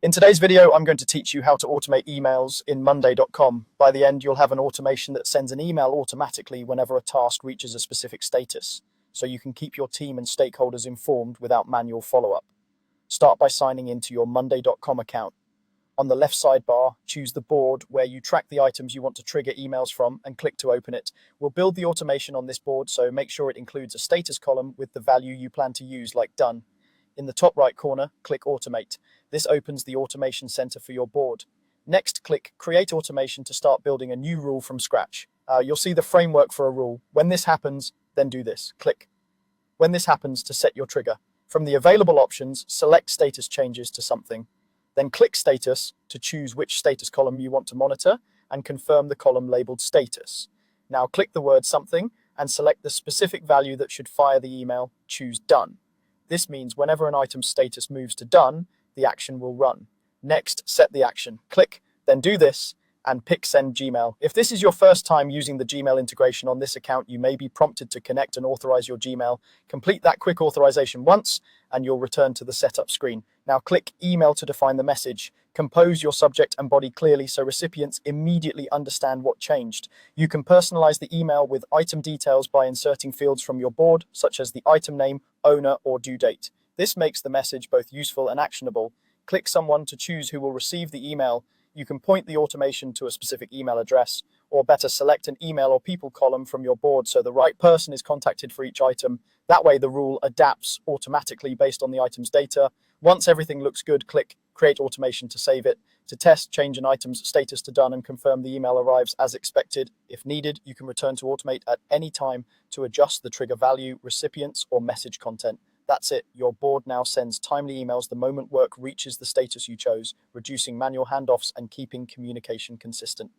In today's video, I'm going to teach you how to automate emails in monday.com. By the end, you'll have an automation that sends an email automatically whenever a task reaches a specific status, so you can keep your team and stakeholders informed without manual follow-up. Start by signing into your monday.com account. On the left sidebar, choose the board where you track the items you want to trigger emails from and click to open it. We'll build the automation on this board, so make sure it includes a status column with the value you plan to use, like done. In the top right corner, click Automate. This opens the automation center for your board. Next, click Create Automation to start building a new rule from scratch. You'll see the framework for a rule. When this happens, then do this. Click When this happens to set your trigger. From the available options, select Status Changes to something. Then click Status to choose which status column you want to monitor and confirm the column labeled Status. Now click the word Something and select the specific value that should fire the email. Choose Done. This means whenever an item's status moves to done, the action will run. Next, set the action. Click, then do this, and pick Send Gmail. If this is your first time using the Gmail integration on this account, you may be prompted to connect and authorize your Gmail. Complete that quick authorization once, and you'll return to the setup screen. Now click Email to define the message. Compose your subject and body clearly so recipients immediately understand what changed. You can personalize the email with item details by inserting fields from your board, such as the item name, owner, or due date. This makes the message both useful and actionable. Click Someone to choose who will receive the email. You can point the automation to a specific email address, or better, select an email or people column from your board so the right person is contacted for each item. That way, the rule adapts automatically based on the item's data. Once everything looks good, click Create Automation to save it. To test, change an item's status to done and confirm the email arrives as expected. If needed, you can return to Automate at any time to adjust the trigger value, recipients, or message content. That's it. Your board now sends timely emails the moment work reaches the status you chose, reducing manual handoffs and keeping communication consistent.